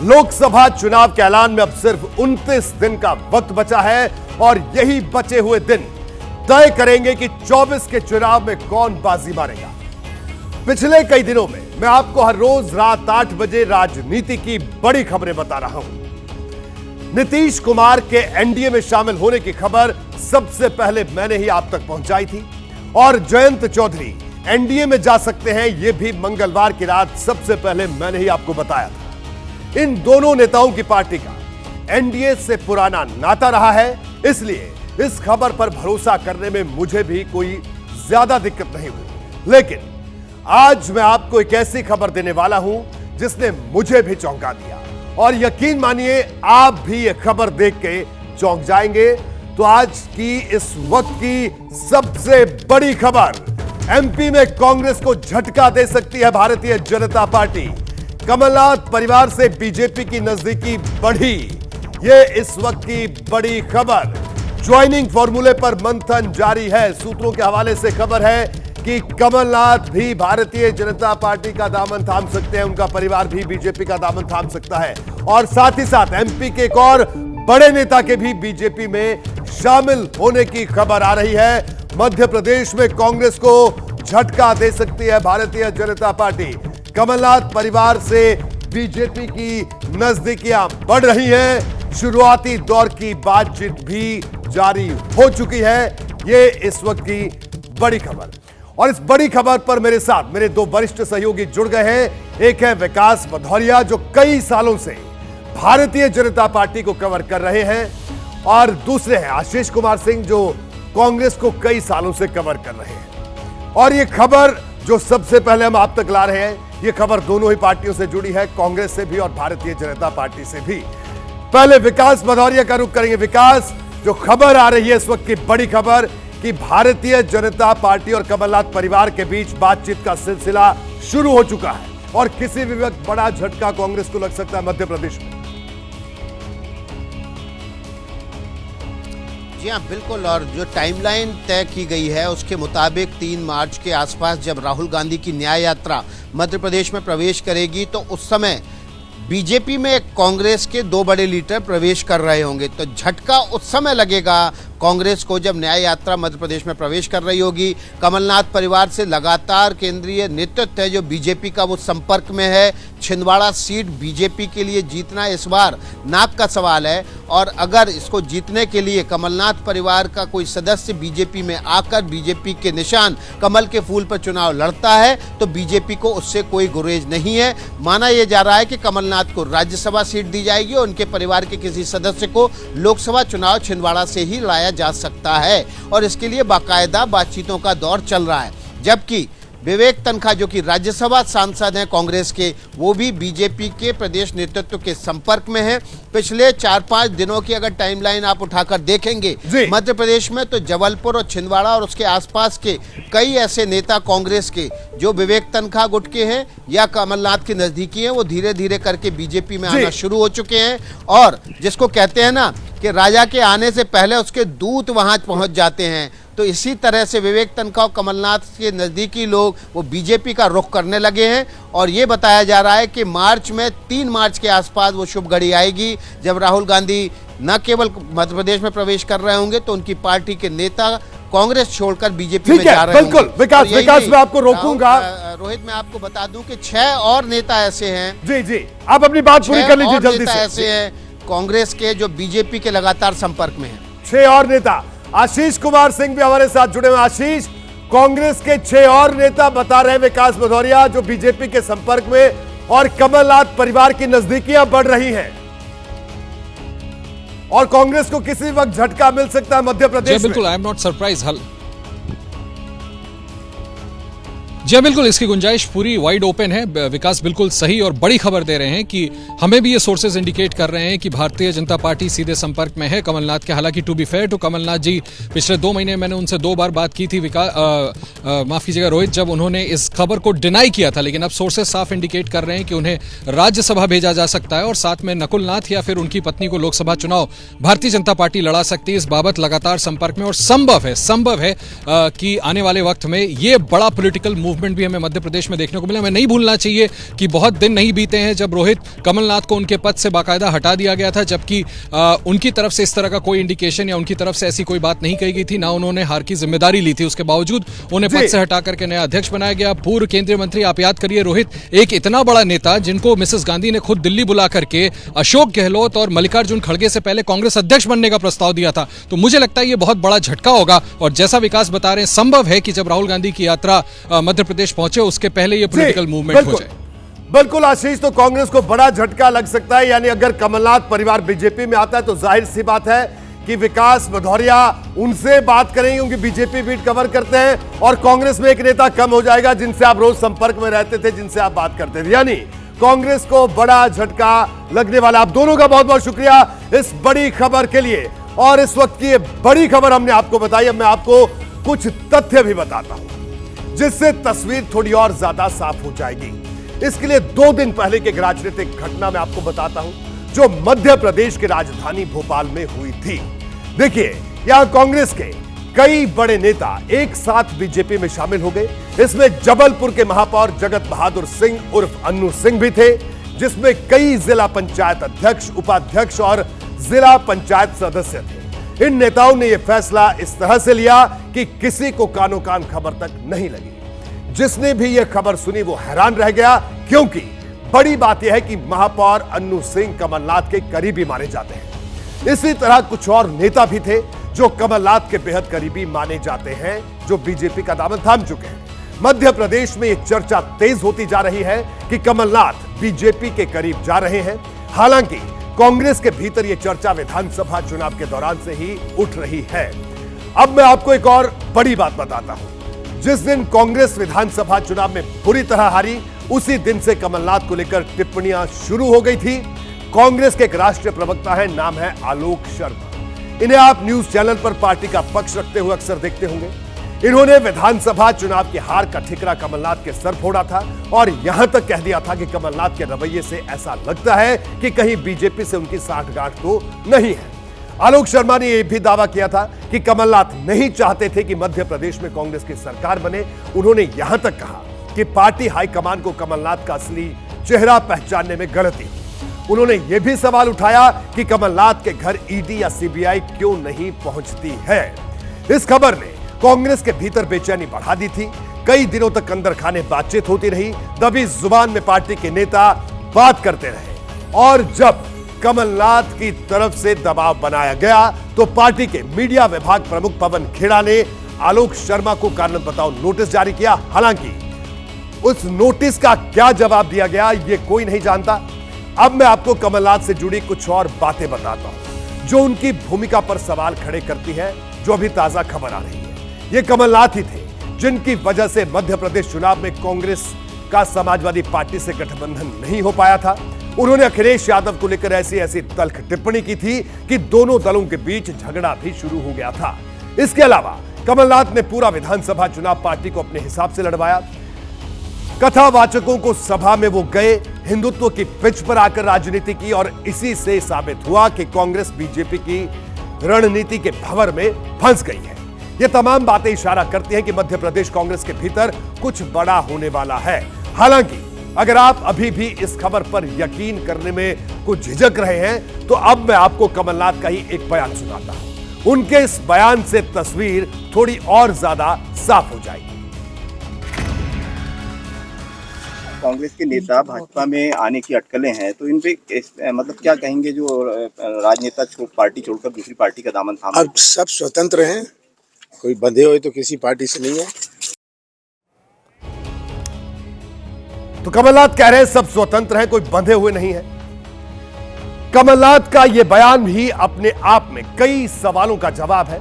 लोकसभा चुनाव के ऐलान में अब सिर्फ 29 दिन का वक्त बचा है और यही बचे हुए दिन तय करेंगे कि 24 के चुनाव में कौन बाजी मारेगा। पिछले कई दिनों में मैं आपको हर रोज रात 8 बजे राजनीति की बड़ी खबरें बता रहा हूं। नीतीश कुमार के एनडीए में शामिल होने की खबर सबसे पहले मैंने ही आप तक पहुंचाई थी और जयंत चौधरी एनडीए में जा सकते हैं, यह भी मंगलवार की रात सबसे पहले मैंने ही आपको बताया था। इन दोनों नेताओं की पार्टी का एनडीए से पुराना नाता रहा है, इसलिए इस खबर पर भरोसा करने में मुझे भी कोई ज्यादा दिक्कत नहीं हुई। लेकिन आज मैं आपको एक ऐसी खबर देने वाला हूं जिसने मुझे भी चौंका दिया और यकीन मानिए आप भी यह खबर देख के चौंक जाएंगे। तो आज की इस वक्त की सबसे बड़ी खबर, एमपी में कांग्रेस को झटका दे सकती है भारतीय जनता पार्टी। कमलनाथ परिवार से बीजेपी की नजदीकी बढ़ी, यह इस वक्त की बड़ी खबर। ज्वाइनिंग फॉर्मूले पर मंथन जारी है। सूत्रों के हवाले से खबर है कि कमलनाथ भी भारतीय जनता पार्टी का दामन थाम सकते हैं, उनका परिवार भी बीजेपी का दामन थाम सकता है और साथ ही साथ एमपी के एक और बड़े नेता के भी बीजेपी में शामिल होने की खबर आ रही है। मध्य प्रदेश में कांग्रेस को झटका दे सकती है भारतीय जनता पार्टी। कमलनाथ परिवार से बीजेपी की नजदीकियां बढ़ रही हैं। शुरुआती दौर की बातचीत भी जारी हो चुकी है। यह इस वक्त की बड़ी खबर और इस बड़ी खबर पर मेरे साथ मेरे दो वरिष्ठ सहयोगी जुड़ गए हैं। एक है विकास भदौरिया जो कई सालों से भारतीय जनता पार्टी को कवर कर रहे हैं और दूसरे हैं आशीष कुमार सिंह जो कांग्रेस को कई सालों से कवर कर रहे हैं। और यह खबर जो सबसे पहले हम आप तक ला रहे हैं, यह खबर दोनों ही पार्टियों से जुड़ी है, कांग्रेस से भी और भारतीय जनता पार्टी से भी। पहले विकास भदौरिया का रुख करेंगे। विकास, जो खबर आ रही है इस वक्त की बड़ी खबर कि भारतीय जनता पार्टी और कमलनाथ परिवार के बीच बातचीत का सिलसिला शुरू हो चुका है और किसी भी वक्त बड़ा झटका कांग्रेस को लग सकता है मध्य प्रदेश में। जी हाँ, बिल्कुल। और जो टाइमलाइन तय की गई है उसके मुताबिक 3 मार्च के आसपास जब राहुल गांधी की न्याय यात्रा मध्य प्रदेश में प्रवेश करेगी तो उस समय बीजेपी में कांग्रेस के 2 बड़े लीडर प्रवेश कर रहे होंगे। तो झटका उस समय लगेगा कांग्रेस को जब न्याय यात्रा मध्य प्रदेश में प्रवेश कर रही होगी। कमलनाथ परिवार से लगातार केंद्रीय नेतृत्व है जो बीजेपी का वो संपर्क में है। छिंदवाड़ा सीट बीजेपी के लिए जीतना इस बार नाक का सवाल है और अगर इसको जीतने के लिए कमलनाथ परिवार का कोई सदस्य बीजेपी में आकर बीजेपी के निशान कमल के फूल पर चुनाव लड़ता है तो बीजेपी को उससे कोई गुरेज नहीं है। माना यह जा रहा है कि कमलनाथ को राज्यसभा सीट दी जाएगी और उनके परिवार के किसी सदस्य को लोकसभा चुनाव छिंदवाड़ा से ही लड़ाया जा सकता है और इसके लिए बाकायदा बातचीतों का दौर चल रहा है। जबकि विवेक तनखा जो कि राज्यसभा सांसद हैं कांग्रेस के, वो भी बीजेपी के प्रदेश नेतृत्व के संपर्क में है। पिछले 4-5 दिनों की अगर टाइमलाइन आप उठाकर देखेंगे मध्य प्रदेश में तो जबलपुर और छिंदवाड़ा और उसके आसपास के कई ऐसे नेता कांग्रेस के जो विवेक तनखा गुट के हैं या कमलनाथ के नजदीकी हैं, वो धीरे धीरे करके बीजेपी में आना शुरू हो चुके हैं। और जिसको कहते हैं ना कि राजा के आने से पहले उसके दूत वहां पहुंच जाते हैं, तो इसी तरह से विवेक तनखा और कमलनाथ के नज़दीकी लोग वो बीजेपी का रुख करने लगे हैं। और ये बताया जा रहा है कि मार्च में 3 मार्च के आसपास वो शुभ घड़ी आएगी जब राहुल गांधी न केवल मध्य प्रदेश में प्रवेश कर रहे होंगे तो उनकी पार्टी के नेता कांग्रेस छोड़कर बीजेपी में जा रहे हैं। बिल्कुल विकास मैं आपको रोकूंगा। रोहित, मैं आपको बता दूं कि 6 और नेता ऐसे हैं। जी आप अपनी बात पूरी कर लीजिए जल्दी से। ऐसे हैं कांग्रेस के जो बीजेपी के लगातार संपर्क में हैं। 6 और नेता। आशीष कुमार सिंह भी हमारे साथ जुड़े हुए। आशीष, कांग्रेस के 6 और नेता बता रहे हैं विकास भदौरिया जो बीजेपी के संपर्क में और कमलनाथ परिवार की नजदीकियां बढ़ रही हैं और कांग्रेस को किसी वक्त झटका मिल सकता है मध्य प्रदेश में। बिल्कुल, आई एम नॉट सरप्राइज। जी बिल्कुल, इसकी गुंजाइश पूरी वाइड ओपन है। विकास बिल्कुल सही और बड़ी खबर दे रहे हैं कि हमें भी ये सोर्सेज इंडिकेट कर रहे हैं कि भारतीय जनता पार्टी सीधे संपर्क में है कमलनाथ के। हालांकि to be fair to Kamal Nath ji, पिछले 2 महीने मैंने उनसे 2 बार बात की थी माफ कीजिएगा रोहित, जब उन्होंने इस खबर को डिनाई किया था। लेकिन अब सोर्सेज साफ इंडिकेट कर रहे हैं कि उन्हें राज्यसभा भेजा जा सकता है और साथ में नकुल नाथ या फिर उनकी पत्नी को लोकसभा चुनाव भारतीय जनता पार्टी लड़ा सकती है। इस बाबत लगातार संपर्क में और संभव है कि आने वाले वक्त में ये बड़ा पॉलिटिकल मूव मूवमेंट भी हमें मध्य प्रदेश में देखने को मिला। हमें नहीं भूलना चाहिए कि बहुत दिन नहीं बीते हैं जब रोहित कमलनाथ को उनके पद से बाकायदा हटा दिया गया था, जबकि उनकी तरफ से इस तरह का कोई इंडिकेशन या उनकी तरफ से ऐसी कोई बात नहीं कही गई थी, ना उन्होंने हार की जिम्मेदारी ली थी। उसके बावजूद उन्हें पद से हटा करके नया अध्यक्ष बनाया गया। पूर्व केंद्रीय मंत्री, आप याद करिए, रोहित एक इतना बड़ा नेता जिनको मिसेस गांधी ने खुद दिल्ली बुला करके अशोक गहलोत और मल्लिकार्जुन खड़गे से पहले कांग्रेस अध्यक्ष बनने का प्रस्ताव दिया था। तो मुझे लगता है ये बहुत बड़ा झटका होगा, और जैसा विकास बता रहे हैं, संभव है कि जब राहुल गांधी की यात्रा मध्य प्रदेश पहुंचे उसके पहले ये पॉलिटिकल मूवमेंट हो जाए। बिल्कुल आशीष, तो कांग्रेस को बड़ा झटका लग सकता है। यानी अगर कमलनाथ परिवार बीजेपी में आता है तो जाहिर सी बात है कि विकास भदौरिया उनसे बात करेंगे, क्योंकि बीजेपी बीट कवर करते हैं, और कांग्रेस में एक नेता कम हो जाएगा जिनसे आप रोज संपर्क में रहते थे, जिनसे आप बात करते थे। यानी कांग्रेस को बड़ा झटका लगने वाला। आप दोनों का बहुत बहुत शुक्रिया इस बड़ी खबर के लिए। और इस वक्त की ये बड़ी खबर हमने आपको बताई। अब मैं आपको कुछ तथ्य भी बताता हूं जिससे तस्वीर थोड़ी और ज्यादा साफ हो जाएगी। इसके लिए 2 दिन पहले की एक राजनीतिक घटना मैं आपको बताता हूं जो मध्य प्रदेश की राजधानी भोपाल में हुई थी। देखिए, यहां कांग्रेस के कई बड़े नेता एक साथ बीजेपी में शामिल हो गए। इसमें जबलपुर के महापौर जगत बहादुर सिंह उर्फ अन्नू सिंह भी थे, जिसमें कई जिला पंचायत अध्यक्ष, उपाध्यक्ष और जिला पंचायत सदस्य थे। इन नेताओं ने यह फैसला इस तरह से लिया कि किसी को कानो कान खबर तक नहीं लगी। जिसने भी यह खबर सुनी वो हैरान रह गया, क्योंकि बड़ी बात यह है कि महापौर अन्नू सिंह कमलनाथ के करीबी माने जाते हैं। इसी तरह कुछ और नेता भी थे जो कमलनाथ के बेहद करीबी माने जाते हैं, जो बीजेपी का दामन थाम चुके हैं। मध्य प्रदेश में यह चर्चा तेज होती जा रही है कि कमलनाथ बीजेपी के करीब जा रहे हैं। हालांकि कांग्रेस के भीतर यह चर्चा विधानसभा चुनाव के दौरान से ही उठ रही है। अब मैं आपको एक और बड़ी बात बताता हूं। जिस दिन कांग्रेस विधानसभा चुनाव में बुरी तरह हारी, उसी दिन से कमलनाथ को लेकर टिप्पणियां शुरू हो गई थी। कांग्रेस के एक राष्ट्रीय प्रवक्ता है, नाम है आलोक शर्मा। इन्हें आप न्यूज चैनल पर पार्टी का पक्ष रखते हुए अक्सर देखते होंगे। इन्होंने विधानसभा चुनाव की हार का ठिकरा कमलनाथ के सर फोड़ा था और यहां तक कह दिया था कि कमलनाथ के रवैये से ऐसा लगता है कि कहीं बीजेपी से उनकी साठगांठ तो नहीं है। आलोक शर्मा ने यह भी दावा किया था कि कमलनाथ नहीं चाहते थे कि मध्य प्रदेश में कांग्रेस की सरकार बने। उन्होंने यहां तक कहा कि पार्टी हाईकमान को कमलनाथ का असली चेहरा पहचानने में गलती हुई। उन्होंने यह भी सवाल उठाया कि कमलनाथ के घर ईडी या सीबीआई क्यों नहीं पहुंचती है। इस खबर ने कांग्रेस के भीतर बेचैनी बढ़ा दी थी। कई दिनों तक अंदर खाने बातचीत होती रही, दबी जुबान में पार्टी के नेता बात करते रहे, और जब कमलनाथ की तरफ से दबाव बनाया गया तो पार्टी के मीडिया विभाग प्रमुख पवन खेड़ा ने आलोक शर्मा को कारण बताओ नोटिस जारी किया। हालांकि उस नोटिस का क्या जवाब दिया गया ये कोई नहीं जानता। अब मैं आपको कमलनाथ से जुड़ी कुछ और बातें बताता हूं जो उनकी भूमिका पर सवाल खड़े करती है, जो अभी ताजा खबर आ रही है। ये कमलनाथ ही थे जिनकी वजह से मध्य प्रदेश चुनाव में कांग्रेस का समाजवादी पार्टी से गठबंधन नहीं हो पाया था। उन्होंने अखिलेश यादव को लेकर ऐसी तल्ख टिप्पणी की थी कि दोनों दलों के बीच झगड़ा भी शुरू हो गया था। इसके अलावा कमलनाथ ने पूरा विधानसभा चुनाव पार्टी को अपने हिसाब से लड़वाया। कथावाचकों को सभा में वो गए, हिंदुत्व की पिच पर आकर राजनीति की, और इसी से साबित हुआ कि कांग्रेस बीजेपी की रणनीति के भंवर में फंस गई है। ये तमाम बातें इशारा करती हैं कि मध्य प्रदेश कांग्रेस के भीतर कुछ बड़ा होने वाला है। हालांकि अगर आप अभी भी इस खबर पर यकीन करने में कुछ झिझक रहे हैं तो अब मैं आपको कमलनाथ का ही एक बयान सुनाता हूं। उनके इस बयान से तस्वीर थोड़ी और ज्यादा साफ हो जाएगी। कांग्रेस के नेता भाजपा में आने की अटकलें हैं, तो इन पे मतलब क्या कहेंगे जो राजनेता पार्टी छोड़कर दूसरी पार्टी का दामन थामा? अब सब स्वतंत्र हैं, कोई बंधे हुए तो किसी पार्टी से नहीं है। तो कमलनाथ कह रहे हैं सब स्वतंत्र हैं, कोई बंधे हुए नहीं है। कमलनाथ का यह बयान भी अपने आप में कई सवालों का जवाब है।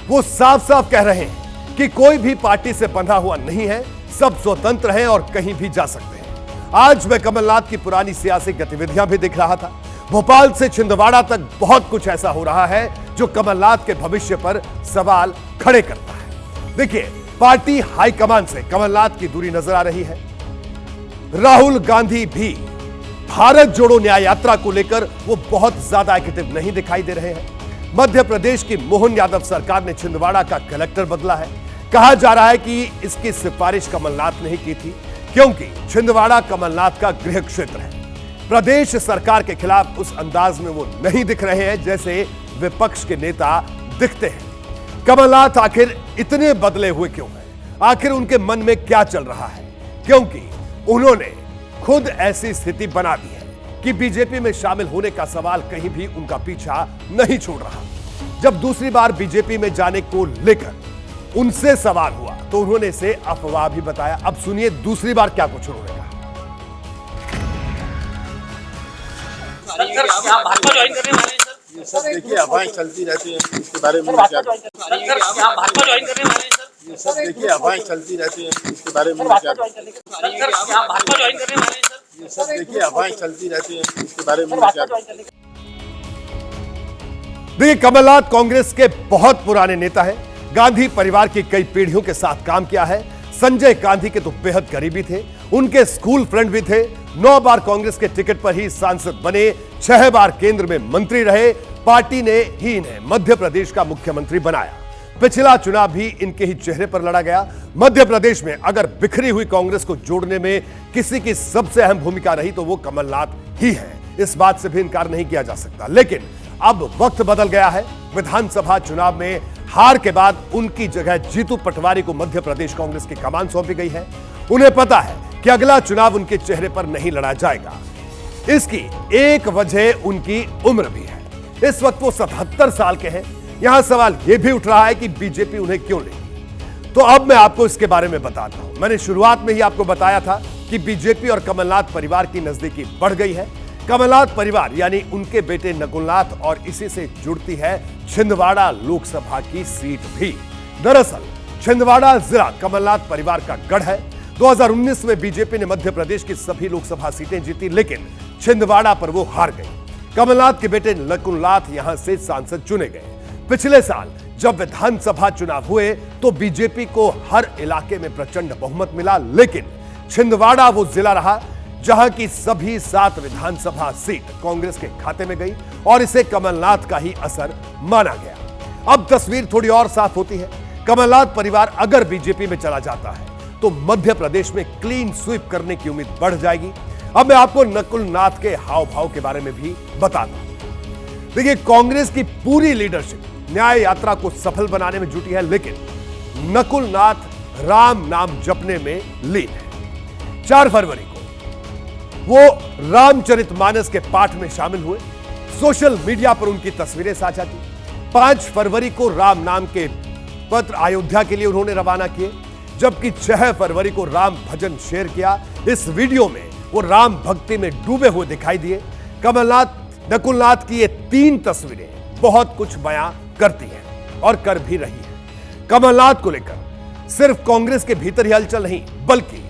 वो साफ साफ कह रहे हैं कि कोई भी पार्टी से बंधा हुआ नहीं है, सब स्वतंत्र हैं और कहीं भी जा सकते हैं। आज मैं कमलनाथ की पुरानी सियासी गतिविधियां भी दिख रहा था। भोपाल से छिंदवाड़ा तक बहुत कुछ ऐसा हो रहा है जो कमलनाथ के भविष्य पर सवाल खड़े करता है। देखिए, पार्टी हाईकमान से कमलनाथ की दूरी नजर आ रही है। राहुल गांधी भी भारत जोड़ो न्याय यात्रा को लेकर वो बहुत ज्यादा एक्टिव नहीं दिखाई दे रहे हैं। मध्य प्रदेश की मोहन यादव सरकार ने छिंदवाड़ा का कलेक्टर बदला है। कहा जा रहा है कि इसकी सिफारिश कमलनाथ ने ही की थी, क्योंकि छिंदवाड़ा कमलनाथ का गृह क्षेत्र है। प्रदेश सरकार के खिलाफ उस अंदाज में वो नहीं दिख रहे हैं जैसे विपक्ष के नेता दिखते हैं। कमलनाथ आखिर इतने बदले हुए क्यों हैं? आखिर उनके मन में क्या चल रहा है? क्योंकि उन्होंने खुद ऐसी स्थिति बना दी है कि बीजेपी में शामिल होने का सवाल कहीं भी उनका पीछा नहीं छोड़ रहा। जब दूसरी बार बीजेपी में जाने को लेकर उनसे सवाल हुआ तो उन्होंने इसे अफवाह भी बताया। अब सुनिए दूसरी बार क्या कुछ उन्होंने कहा। भाजपा ज्वाइन करने वाले हैं सर? ये सब देखिए अफवाहें चलती रहती हैं, इसके बारे में क्या भाजपा ज्वाइन करने वाले हैं सर? ये सब देखिए अफवाहें चलती रहती हैं, इसके बारे में क्या भाजपा ज्वाइन करने वाले हैं सर? ये सब देखिए अफवाहें चलती रहती हैं, इसके बारे में क्या देखिए, कमलनाथ कांग्रेस के बहुत पुराने नेता हैं। गांधी परिवार की कई पीढ़ियों के साथ काम किया है। संजय गांधी के तो बेहद करीबी थे, उनके स्कूल फ्रेंड भी थे। 9 बार कांग्रेस के टिकट पर ही सांसद बने, 6 बार केंद्र में मंत्री रहे। पार्टी ने ही इन्हें मध्य प्रदेश का मुख्यमंत्री बनाया। पिछला चुनाव भी इनके ही चेहरे पर लड़ा गया। मध्य प्रदेश में अगर बिखरी हुई कांग्रेस को जोड़ने में किसी की सबसे अहम भूमिका रही तो वो कमलनाथ ही है। इस बात से भी इनकार नहीं किया जा सकता। लेकिन अब वक्त बदल गया है। विधानसभा चुनाव में हार के बाद उनकी जगह जीतू पटवारी को मध्य प्रदेश कांग्रेस की कमान सौंपी गई है। उन्हें पता है कि अगला चुनाव उनके चेहरे पर नहीं लड़ा जाएगा। इसकी एक वजह उनकी उम्र भी है। इस वक्त वो 77 साल के हैं। यहां सवाल यह भी उठ रहा है कि बीजेपी उन्हें क्यों लेगी। तो अब मैं आपको इसके बारे में बताता हूं। मैंने शुरुआत में ही आपको बताया था कि बीजेपी और कमलनाथ परिवार की नजदीकी बढ़ गई है। कमलनाथ परिवार यानी उनके बेटे नकुलनाथ और इसी से जुड़ती है छिंदवाड़ा लोकसभा की सीट भी। दरअसल छिंदवाड़ा जिला कमलनाथ परिवार का गढ़ है। 2019 में बीजेपी ने मध्य प्रदेश की सभी लोकसभा सीटें जीती, लेकिन छिंदवाड़ा पर वो हार गई। कमलनाथ के बेटे नकुलनाथ यहां से सांसद चुने गए। पिछले साल जब विधानसभा चुनाव हुए तो बीजेपी को हर इलाके में प्रचंड बहुमत मिला, लेकिन छिंदवाड़ा वो जिला रहा जहां की सभी 7 विधानसभा सीट कांग्रेस के खाते में गई और इसे कमलनाथ का ही असर माना गया। अब तस्वीर थोड़ी और साफ होती है। कमलनाथ परिवार अगर बीजेपी में चला जाता है तो मध्य प्रदेश में क्लीन स्वीप करने की उम्मीद बढ़ जाएगी। अब मैं आपको नकुलनाथ के हाव भाव के बारे में भी बताता हूं। देखिए, कांग्रेस की पूरी लीडरशिप न्याय यात्रा को सफल बनाने में जुटी है, लेकिन नकुलनाथ राम नाम जपने में लीन है। 4 फरवरी को वो रामचरितमानस के पाठ में शामिल हुए। सोशल मीडिया पर उनकी तस्वीरें साझा की। 5 फरवरी को राम नाम के पत्र अयोध्या के लिए उन्होंने रवाना किए, जबकि 6 फरवरी को राम भजन शेयर किया। इस वीडियो में वो राम भक्ति में डूबे हुए दिखाई दिए। नकुलनाथ की ये 3 तस्वीरें बहुत कुछ बयां करती हैं और कर भी रही है। कमलनाथ को लेकर सिर्फ कांग्रेस के भीतर ही हलचल नहीं, बल्कि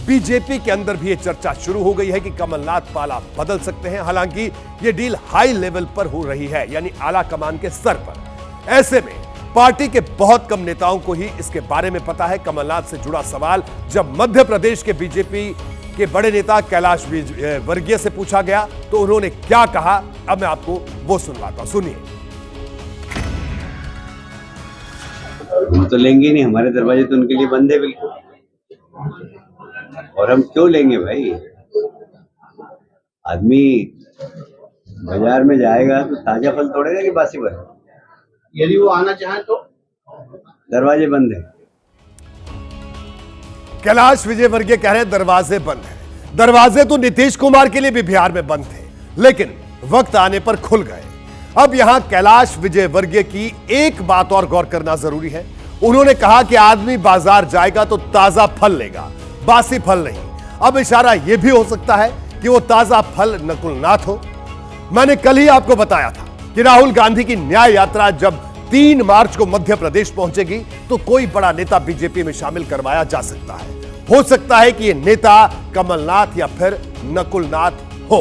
बीजेपी के अंदर भी यह चर्चा शुरू हो गई है कि कमलनाथ पाला बदल सकते हैं। हालांकि यह डील हाई लेवल पर हो रही है, यानी आला कमान के स्तर पर। ऐसे में पार्टी के बहुत कम नेताओं को ही इसके बारे में पता है। कमलनाथ से जुड़ा सवाल जब मध्य प्रदेश के बीजेपी के बड़े नेता कैलाश विजयवर्गीय से पूछा गया तो उन्होंने क्या कहा, अब मैं आपको वो सुनवाता हूं। सुनिए। हम तो लेंगे नहीं, हमारे दरवाजे तो उनके लिए बंद है बिल्कुल। और हम क्यों लेंगे भाई? आदमी बाजार में जाएगा तो ताजा फल तोड़ेगा कि बासी फल? यदि वो आना चाहे तो दरवाजे बंद है। कैलाश विजयवर्गीय कह रहे हैं दरवाजे बंद हैं। दरवाजे तो नीतीश कुमार के लिए भी बिहार में बंद थे, लेकिन वक्त आने पर खुल गए। अब यहां कैलाश विजयवर्गीय की एक बात और गौर करना जरूरी है। उन्होंने कहा कि आदमी बाजार जाएगा तो ताजा फल लेगा, बासी फल नहीं। अब इशारा यह भी हो सकता है कि वो ताजा फल नकुलनाथ हो। मैंने कल ही आपको बताया था कि राहुल गांधी की न्याय यात्रा जब 3 मार्च को मध्य प्रदेश पहुंचेगी तो कोई बड़ा नेता बीजेपी में शामिल करवाया जा सकता है। हो सकता है कि यह नेता कमलनाथ या फिर नकुलनाथ हो।